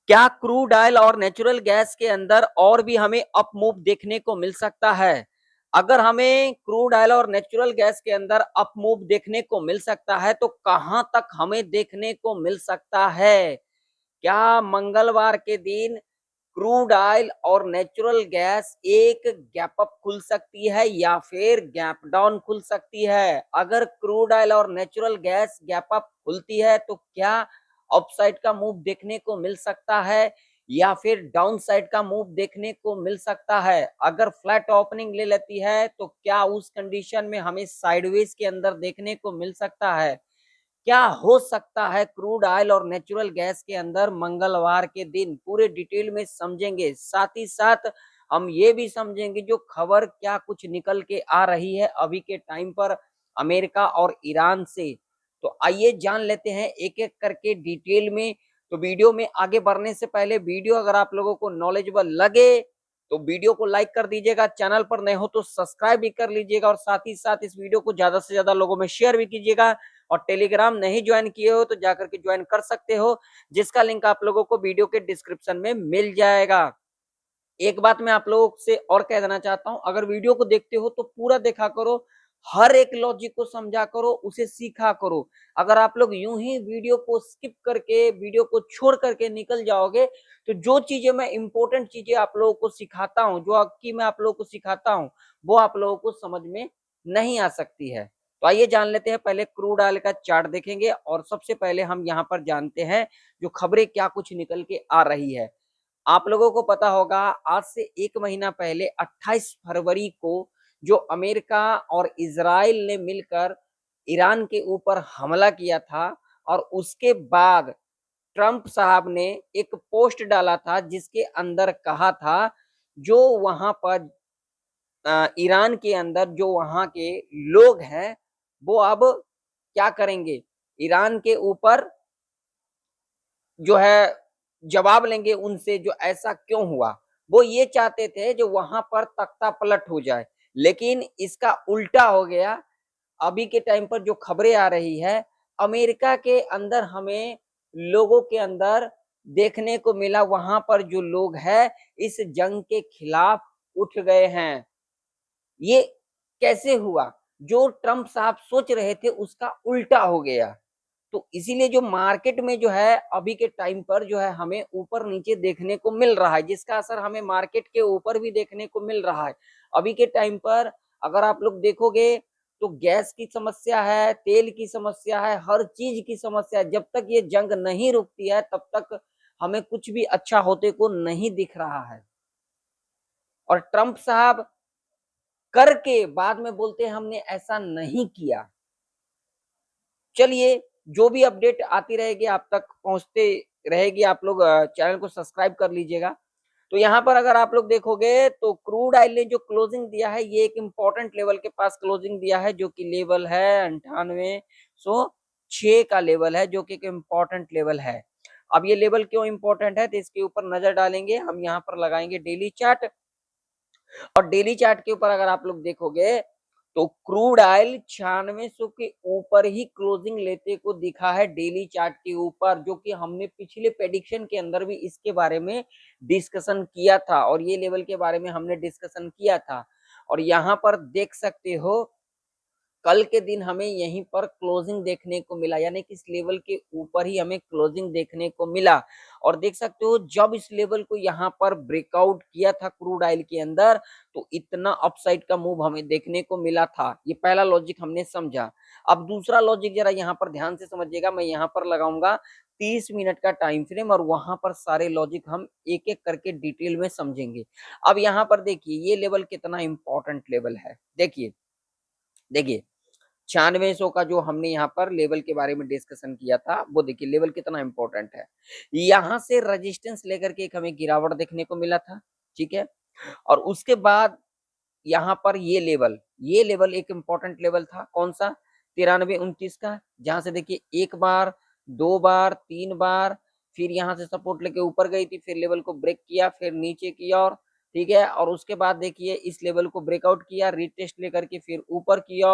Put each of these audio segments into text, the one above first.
क्या crude oil और natural gas के अंदर और भी हमें अप मूव देखने को मिल सकता है? अगर हमें क्रूड ऑयल और नेचुरल गैस के अंदर अप मूव देखने को मिल सकता है, तो कहाँ तक हमें देखने को मिल सकता है? क्या मंगलवार के दिन क्रूड ऑयल और नेचुरल गैस एक गैप अप खुल सकती है या फिर गैप डाउन खुल सकती है? अगर क्रूड ऑयल और नेचुरल गैस गैप अप खुलती है तो क्या अपसाइड का मूव देखने को मिल सकता है या फिर डाउन साइड का मूव देखने को मिल सकता है? अगर फ्लैट ओपनिंग ले लेती है तो क्या उस कंडीशन में हमें साइडवेज के अंदर देखने को मिल सकता है? क्या हो सकता है क्रूड ऑयल और नेचुरल गैस के अंदर मंगलवार के दिन? पूरे डिटेल में समझेंगे। साथ ही साथ हम ये भी समझेंगे जो खबर क्या कुछ निकल के आ रही है अभी के टाइम पर अमेरिका और ईरान से। तो आइए जान लेते हैं एक-एक करके डिटेल में। तो वीडियो में आगे बढ़ने से पहले वीडियो अगर आप लोगों को नॉलेजेबल लगे तो वीडियो को लाइक कर दीजिएगा, चैनल पर नए हो तो सब्सक्राइब भी कर लीजिएगा और साथ ही साथ इस वीडियो को ज्यादा से ज्यादा लोगों में शेयर भी कीजिएगा। और टेलीग्राम नहीं ज्वाइन किए हो तो जाकर के ज्वाइन कर सकते हो, जिसका लिंक आप लोगों को वीडियो के डिस्क्रिप्शन में मिल जाएगा। एक बात मैं आप लोगों से और कह देना चाहता हूं, अगर वीडियो को देखते हो तो पूरा देखा करो, हर एक लॉजिक को समझा करो, उसे सीखा करो। अगर आप लोग यूं ही वीडियो को स्किप करके, वीडियो को छोड़ करके निकल जाओगे तो जो चीजें मैं इंपॉर्टेंट चीजें आप लोगों को सिखाता हूं, जो आपकी मैं आप लोगों को सिखाता हूं, वो आप लोगों को समझ में नहीं आ सकती है। तो आइए जान लेते हैं, पहले क्रूड ऑयल का चार्ट देखेंगे और सबसे पहले हम यहाँ पर जानते हैं जो खबरें क्या कुछ निकल के आ रही है। आप लोगों को पता होगा आज से 1 महीना पहले 28 फरवरी को जो अमेरिका और इज़राइल ने मिलकर ईरान के ऊपर हमला किया था और उसके बाद ट्रंप साहब ने एक पोस्ट डाला था जिसके अंदर कहा था जो वहां पर ईरान के अंदर जो वहां के लोग हैं वो अब क्या करेंगे, ईरान के ऊपर जो है जवाब लेंगे उनसे जो ऐसा क्यों हुआ। वो ये चाहते थे जो वहां पर तख्ता पलट हो जाए, लेकिन इसका उल्टा हो गया। अभी के टाइम पर जो खबरें आ रही है अमेरिका के अंदर हमें लोगों के अंदर देखने को मिला, वहां पर जो लोग हैं इस जंग के खिलाफ उठ गए हैं। ये कैसे हुआ? जो ट्रंप साहब सोच रहे थे उसका उल्टा हो गया। तो इसीलिए जो मार्केट में जो है अभी के टाइम पर जो है हमें ऊपर नीचे देखने को मिल रहा है, जिसका असर हमें मार्केट के ऊपर भी देखने को मिल रहा है। अभी के टाइम पर अगर आप लोग देखोगे तो गैस की समस्या है, तेल की समस्या है, हर चीज की समस्या है। जब तक ये जंग नहीं रुकती है तब तक हमें कुछ भी अच्छा होते को नहीं दिख रहा है। और ट्रंप साहब करके बाद में बोलते हैं हमने ऐसा नहीं किया। चलिए, जो भी अपडेट आती रहेगी आप तक पहुँचते रहेगी, आप लोग चैनल को सब्सक्राइब कर लीजिएगा। तो यहाँ पर अगर आप लोग देखोगे तो क्रूड ऑयल ने जो क्लोजिंग दिया है ये एक इम्पोर्टेंट लेवल के पास क्लोजिंग दिया है, जो कि लेवल है 9806 का लेवल है, जो कि एक इम्पोर्टेंट लेवल है। अब ये लेवल क्यों इम्पोर्टेंट है तो इसके ऊपर नजर डालेंगे हम, यहाँ पर लगाएंगे डेली चार्ट। और डेली चार्ट के ऊपर अगर आप लोग देखोगे तो क्रूड ऑयल 9600 के ऊपर ही क्लोजिंग लेते को दिखा है डेली चार्ट के ऊपर, जो कि हमने पिछले प्रेडिक्शन के अंदर भी इसके बारे में डिस्कशन किया था और ये लेवल के बारे में हमने डिस्कशन किया था। और यहाँ पर देख सकते हो कल के दिन हमें यहीं पर क्लोजिंग देखने को मिला, यानी कि इस लेवल के ऊपर ही हमें क्लोजिंग देखने को मिला। और देख सकते हो जब इस लेवल को यहाँ पर ब्रेकआउट किया था क्रूड ऑयल के अंदर तो इतना अपसाइड का मूव हमें देखने को मिला था। ये पहला लॉजिक हमने समझा। अब दूसरा लॉजिक जरा यहाँ पर ध्यान से समझिएगा, मैं यहाँ पर लगाऊंगा 30 मिनट का टाइम फ्रेम और वहां पर सारे लॉजिक हम एक एक करके डिटेल में समझेंगे। अब यहाँ पर देखिए ये लेवल कितना इंपॉर्टेंट लेवल है। देखिए देखिए 9600 का जो हमने यहाँ पर लेवल के बारे में डिस्कशन किया था वो देखिए लेवल कितना इंपॉर्टेंट है। यहाँ से रेजिस्टेंस लेकर के एक हमें गिरावट देखने को मिला था, ठीक है। और उसके बाद यहाँ पर ये लेवल एक इंपॉर्टेंट लेवल था, कौन सा? 9329 का, जहां से देखिए एक बार, दो बार, तीन बार, फिर यहाँ से सपोर्ट लेके ऊपर गई थी, फिर लेवल को ब्रेक किया, फिर नीचे किया और ठीक है। और उसके बाद देखिए इस लेवल को ब्रेकआउट किया, रीटेस्ट लेकर के फिर ऊपर किया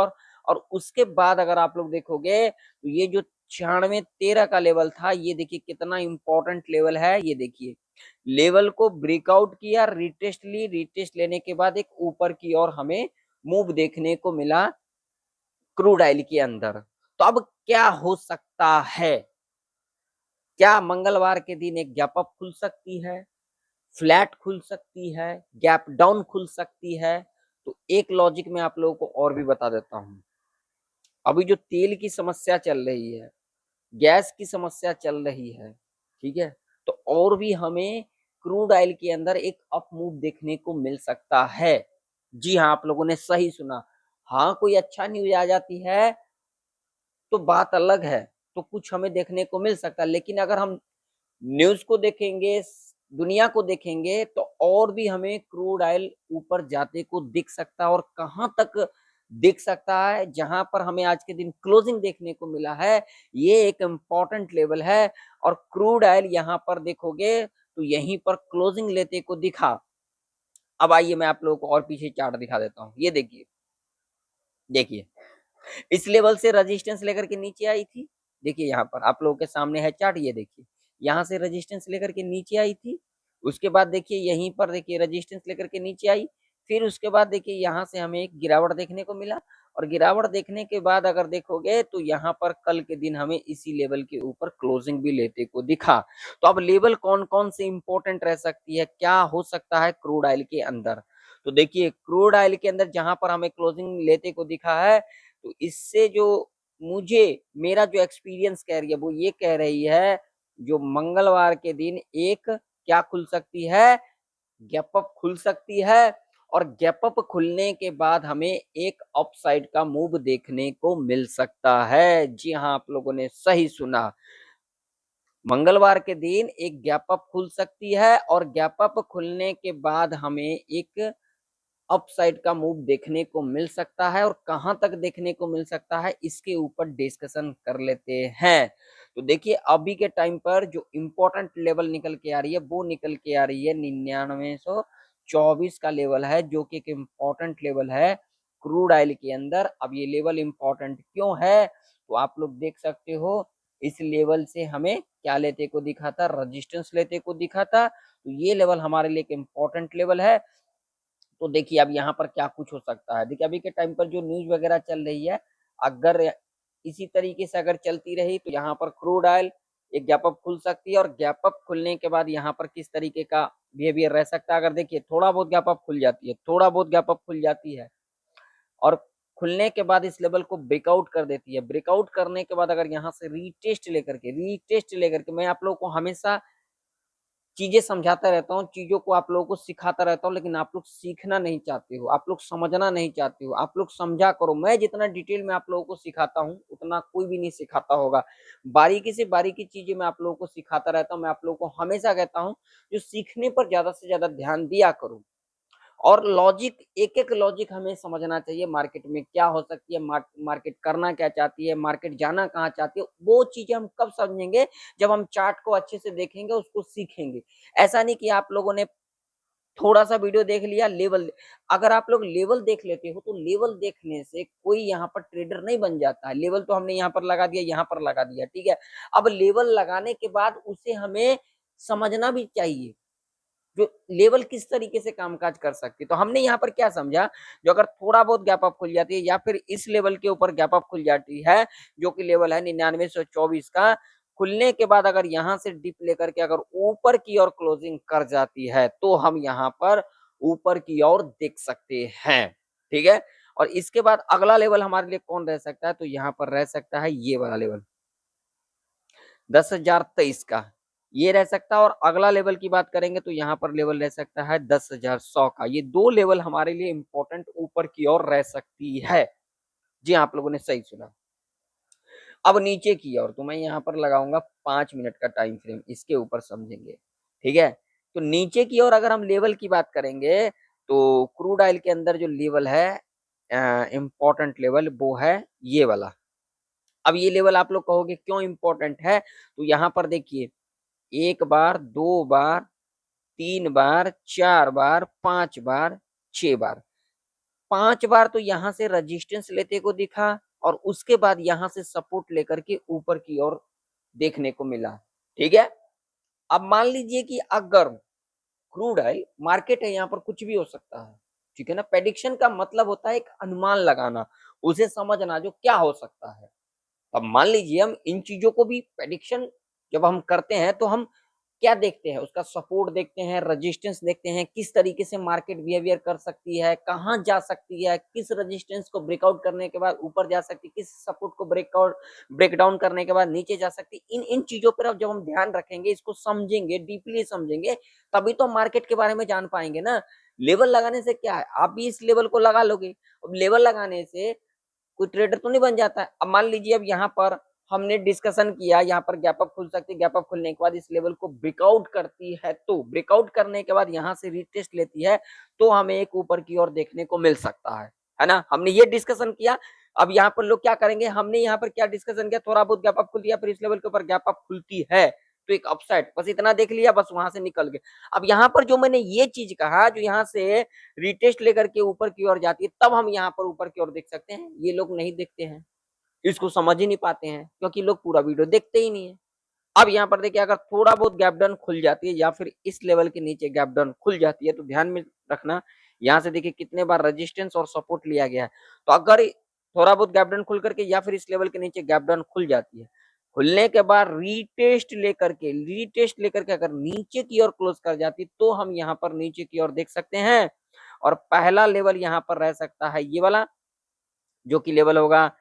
और उसके बाद अगर आप लोग देखोगे तो ये जो 9613 का लेवल था। ये देखिए कितना इंपॉर्टेंट लेवल है। ये देखिए लेवल को ब्रेकआउट किया, रिटेस्ट ली, रिटेस्ट लेने के बाद एक ऊपर की ओर हमें मूव देखने को मिला क्रूड ऑयल के अंदर। तो अब क्या हो सकता है? क्या मंगलवार के दिन एक गैप अप खुल सकती है, फ्लैट खुल सकती है, गैप डाउन खुल सकती है? तो एक लॉजिक मैं आप लोगों को और भी बता देता हूं। अभी जो तेल की समस्या चल रही है, गैस की समस्या चल रही है, ठीक है, तो और भी हमें क्रूड ऑयल के अंदर एक अप मूव देखने को मिल सकता है। जी हाँ, आप लोगों ने सही सुना। हाँ, कोई अच्छा न्यूज आ जाती है तो बात अलग है, तो कुछ हमें देखने को मिल सकता है। लेकिन अगर हम न्यूज़ को देखेंगे, दुनिया को देखेंगे, तो और भी हमें क्रूड ऑयल ऊपर जाते को दिख सकता है। और कहाँ तक दिख सकता है? जहाँ पर हमें आज के दिन क्लोजिंग देखने को मिला है, ये एक इम्पोर्टेंट लेवल है। और क्रूड ऑयल यहाँ पर देखोगे तो यहीं पर क्लोजिंग लेते को दिखा। अब आइए मैं आप लोगों को और पीछे चार्ट दिखा देता हूँ। ये देखिए, देखिए इस लेवल से रेजिस्टेंस लेकर के नीचे आई थी। देखिए यहाँ पर आप लोगों के सामने है चार्ट, ये देखिए यहाँ से रेजिस्टेंस लेकर के नीचे आई थी। उसके बाद देखिए यहीं पर देखिए रेजिस्टेंस लेकर के नीचे आई। फिर उसके बाद देखिए यहाँ से हमें एक गिरावट देखने को मिला। और गिरावट देखने के बाद अगर देखोगे तो यहाँ पर कल के दिन हमें इसी लेवल के ऊपर क्लोजिंग भी लेते को दिखा। तो अब लेवल कौन कौन से इंपॉर्टेंट रह सकती है, क्या हो सकता है क्रूड ऑयल के अंदर? तो देखिए क्रूड ऑयल के अंदर जहां पर हमें क्लोजिंग लेते को दिखा है, तो इससे जो मुझे मेरा जो एक्सपीरियंस कह रही है वो ये कह रही है, जो मंगलवार के दिन एक क्या खुल सकती है, गैप अप खुल सकती है। और गैप अप खुलने के बाद हमें एक अपसाइड का मूव देखने को मिल सकता है। जी हाँ, आप लोगों ने सही सुना। मंगलवार के दिन एक गैप अप खुल सकती है और गैप अप खुलने के बाद हमें एक अपसाइड का मूव देखने को मिल सकता है। और कहां तक देखने को मिल सकता है इसके ऊपर डिस्कशन कर लेते हैं। तो देखिए अभी के टाइम पर जो इंपॉर्टेंट लेवल निकल के आ रही है वो निकल के आ रही है 9924 का लेवल है, जो कि एक इम्पोर्टेंट लेवल है क्रूड ऑयल के अंदर। अब ये लेवल इंपॉर्टेंट क्यों है, तो आप लोग देख सकते हो इस लेवल से हमें क्या लेते को दिखा था, रजिस्टेंस लेते को दिखा था। तो ये लेवल हमारे लिए एक इम्पोर्टेंट लेवल है। तो देखिए अब यहाँ पर क्या कुछ हो सकता है। देखिए अभी के टाइम पर जो न्यूज वगैरह चल रही है, अगर इसी तरीके से अगर चलती रही तो यहाँ पर क्रूड ऑयल एक गैप अप खुल सकती है। और गैप अप खुलने के बाद यहाँ पर किस तरीके का बिहेवियर रह सकता है, अगर देखिए थोड़ा बहुत गैप अप खुल जाती है, थोड़ा बहुत गैप अप खुल जाती है और खुलने के बाद इस लेवल को ब्रेकआउट कर देती है। ब्रेकआउट करने के बाद अगर यहाँ से रीटेस्ट लेकर के मैं आप लोगों को हमेशा चीजें समझाता रहता हूँ, चीजों को आप लोगों को सिखाता रहता हूँ, लेकिन आप लोग सीखना नहीं चाहते हो, आप लोग समझना नहीं चाहते हो। आप लोग समझा करो। मैं जितना डिटेल में आप लोगों को सिखाता हूँ उतना कोई भी नहीं सिखाता होगा। बारीकी से बारीकी चीजें मैं आप लोगों को सिखाता रहता हूँ। मैं आप लोगों को हमेशा कहता हूँ जो सीखने पर ज्यादा से ज्यादा ध्यान दिया करो। और लॉजिक, एक एक लॉजिक हमें समझना चाहिए। मार्केट में क्या हो सकती है, मार्केट करना क्या चाहती है, मार्केट जाना कहाँ चाहती है, वो चीजें हम कब समझेंगे, जब हम चार्ट को अच्छे से देखेंगे, उसको सीखेंगे। ऐसा नहीं कि आप लोगों ने थोड़ा सा वीडियो देख लिया, लेवल, अगर आप लोग लेवल देख लेते हो तो लेवल देखने से कोई यहाँ पर ट्रेडर नहीं बन जाता है। लेवल तो हमने यहाँ पर लगा दिया, यहाँ पर लगा दिया, ठीक है। अब लेवल लगाने के बाद उसे हमें समझना भी चाहिए जो लेवल किस तरीके से कामकाज कर सकती है। तो हमने यहाँ पर क्या समझा, जो अगर थोड़ा बहुत गैप अप खुल जाती है या फिर इस लेवल के ऊपर गैप अप खुल जाती है, जो कि लेवल है 9924 का, खुलने के बाद अगर यहाँ से डिप लेकर के अगर ऊपर की ओर क्लोजिंग कर जाती है तो हम यहाँ पर ऊपर की ओर देख सकते हैं, ठीक है। और इसके बाद अगला लेवल हमारे लिए कौन रह सकता है, तो यहाँ पर रह सकता है ये वाला लेवल 10,023 का, ये रह सकता है। और अगला लेवल की बात करेंगे तो यहाँ पर लेवल रह सकता है 10,100 का। ये दो लेवल हमारे लिए इंपॉर्टेंट ऊपर की ओर रह सकती है। जी हाँ, आप लोगों ने सही सुना। अब नीचे की ओर तो मैं यहाँ पर लगाऊंगा 5 मिनट का टाइम फ्रेम, इसके ऊपर समझेंगे, ठीक है। तो नीचे की ओर अगर हम लेवल की बात करेंगे तो क्रूड ऑयल के अंदर जो लेवल है इंपॉर्टेंट लेवल, वो है ये वाला। अब ये लेवल आप लोग कहोगे क्यों इंपॉर्टेंट है, तो यहाँ पर देखिए 1 बार, 2 बार, 3 बार, 4 बार, 5 बार, 6 बार, 5 बार तो यहाँ से रजिस्टेंस लेते को दिखा और उसके बाद यहाँ से सपोर्ट लेकर के ऊपर की ओर देखने को मिला। ठीक है? अब मान लीजिए कि अगर क्रूड ऑयल मार्केट है, यहाँ पर कुछ भी हो सकता है। ठीक है ना? प्रेडिक्शन का मतलब होता है एक अनुमान लगाना, उसे समझना जो क्या हो सकता है। अब मान लीजिए हम इन चीजों को भी प्रेडिक्शन जब हम करते हैं तो हम क्या देखते हैं, उसका सपोर्ट देखते हैं, रेजिस्टेंस देखते हैं, किस तरीके से मार्केट बिहेवियर कर सकती है, कहाँ जा सकती है, किस रेजिस्टेंस को ब्रेकआउट करने के बाद ऊपर जा सकती है, किस सपोर्ट को ब्रेक डाउन करने के बाद नीचे जा सकती है। इन इन चीजों पर अब जब हम ध्यान रखेंगे, इसको समझेंगे, डीपली समझेंगे, तभी तो मार्केट के बारे में जान पाएंगे ना। लेवल लगाने से क्या है, आप भी इस लेवल को लगा लोगे। अब लेवल लगाने से कोई ट्रेडर तो नहीं बन जाता है। अब मान लीजिए अब यहाँ पर हमने डिस्कशन किया, यहाँ पर गैप अप खुल सकती है, गैप अप खुलने के बाद इस लेवल को ब्रेकआउट करती है, तो ब्रेकआउट करने के बाद यहाँ से रीटेस्ट लेती है, तो हमें एक ऊपर की ओर देखने को मिल सकता है ना। हमने ये डिस्कशन किया। अब यहाँ पर लोग क्या करेंगे, हमने यहाँ पर क्या डिस्कशन किया, थोड़ा बहुत गैप अप खुल दिया, फिर इस लेवल के ऊपर गैप अप खुलती है तो एक अपसाइड, बस इतना देख लिया, बस वहां से निकल गए। अब यहाँ पर जो मैंने ये चीज कहा, जो यहाँ से रिटेस्ट लेकर के ऊपर की ओर जाती है, तब हम यहाँ पर ऊपर की ओर देख सकते हैं। ये लोग नहीं देखते हैं, इसको समझ ही नहीं पाते हैं, क्योंकि लोग पूरा वीडियो देखते ही नहीं है। अब यहाँ पर देखिए, अगर थोड़ा बहुत गैप डाउन खुल जाती है या फिर इस लेवल के नीचे गैप डाउन खुल जाती है, तो ध्यान में रखना, यहाँ से देखिए कितने बार रेजिस्टेंस और सपोर्ट लिया गया है। तो अगर थोड़ा बहुत गैप डाउन खुल करके या फिर इस लेवल के नीचे गैप डाउन खुल जाती है, खुलने के बाद रीटेस्ट लेकर के अगर नीचे की ओर क्लोज कर जाती, तो हम यहाँ पर नीचे की ओर देख सकते हैं। और पहला लेवल यहाँ पर रह सकता है ये वाला, जो कि लेवल होगा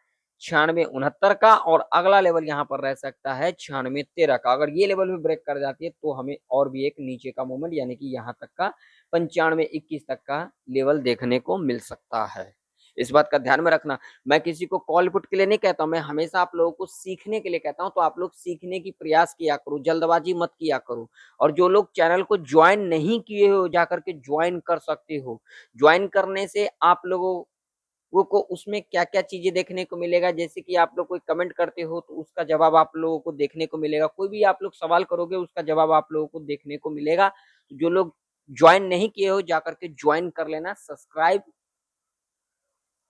9669 का, और अगला लेवल यहाँ पर रह सकता है 9613 का। अगर ये लेवल भी ब्रेक कर जाती है, तो हमें और भी एक नीचे का मूवमेंट, यानी कि यहाँ तक का 9521 तक का लेवल देखने को मिल सकता है। इस बात का ध्यान में रखना। मैं किसी को कॉल पुट के लिए नहीं कहता हूं, मैं हमेशा आप लोगों को सीखने के लिए कहता हूं। तो आप लोग सीखने की प्रयास किया करो, जल्दबाजी मत किया करो। और जो लोग चैनल को ज्वाइन नहीं किए हो, जाकर के ज्वाइन कर सकते हो। ज्वाइन करने से आप लोगों वो को उसमें क्या-क्या चीजें देखने को मिलेगा, जैसे कि आप लोग कोई कमेंट करते हो तो उसका जवाब आप लोगों को देखने को मिलेगा। कोई भी आप लोग सवाल करोगे, उसका जवाब आप लोगों को देखने को मिलेगा। तो जो लोग ज्वाइन नहीं किए हो, जाकर के ज्वाइन कर लेना, सब्सक्राइब,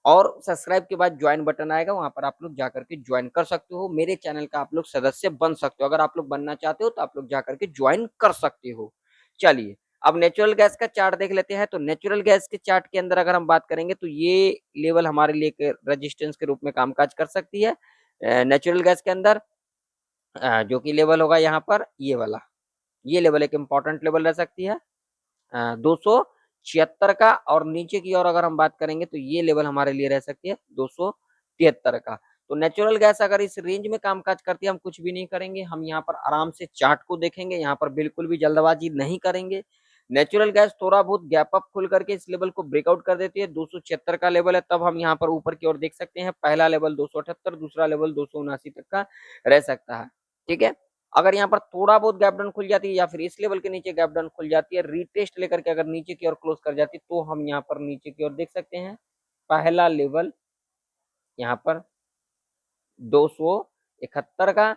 और सब्सक्राइब के बाद ज्वाइन बटन आएगा, वहां पर आप लोग जाकर के ज्वाइन कर सकते हो। मेरे चैनल का आप लोग सदस्य बन सकते हो। अगर आप लोग बनना चाहते हो तो आप लोग जाकर के ज्वाइन कर सकते हो। चलिए, अब नेचुरल गैस का चार्ट देख लेते हैं। तो नेचुरल गैस के चार्ट के अंदर अगर हम बात करेंगे, तो ये लेवल हमारे लिए एक रेजिस्टेंस के रूप में कामकाज कर सकती है। नेचुरल गैस के अंदर जो कि लेवल होगा यहाँ पर ये वाला, ये लेवल एक इम्पोर्टेंट लेवल रह सकती है 276 का। और नीचे की ओर अगर हम बात करेंगे, तो ये लेवल हमारे लिए रह सकती है 273 का। तो नेचुरल गैस अगर इस रेंज में कामकाज करती है, हम कुछ भी नहीं करेंगे, हम यहाँ पर आराम से चार्ट को देखेंगे, यहाँ पर बिल्कुल भी जल्दबाजी नहीं करेंगे। नेचुरल गैस थोड़ा बहुत गैप अप खुल करके इस लेवल को ब्रेकआउट कर देती है, 276 का लेवल है, तब हम यहाँ पर ऊपर की ओर देख सकते हैं। पहला लेवल 278, दूसरा लेवल 279 तक का रह सकता है। ठीक है? अगर यहाँ पर थोड़ा बहुत गैप डाउन खुल जाती है या फिर इस लेवल के नीचे गैप डाउन खुल जाती है, रीटेस्ट लेकर के अगर नीचे की ओर क्लोज कर जाती है, तो हम यहाँ पर नीचे की ओर देख सकते हैं पहला लेवल यहाँ पर 271 का।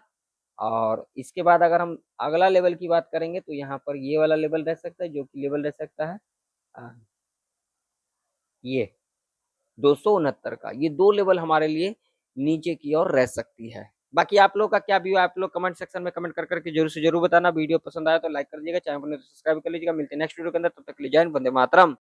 और इसके बाद अगर हम अगला लेवल की बात करेंगे, तो यहाँ पर ये वाला लेवल रह सकता है, जो कि लेवल रह सकता है ये 269 का। ये दो लेवल हमारे लिए नीचे की ओर रह सकती है। बाकी आप लोग का क्या व्यू है, आप लोग कमेंट सेक्शन में कमेंट कर करके जरूर से जरूर बताना। वीडियो पसंद आया तो लाइक कर दीजिएगा, चैनल को सब्सक्राइब कर लीजिएगा। मिलते हैं नेक्स्ट वीडियो के अंदर, तब तक के लिए जय हिंद, वंदे मातरम।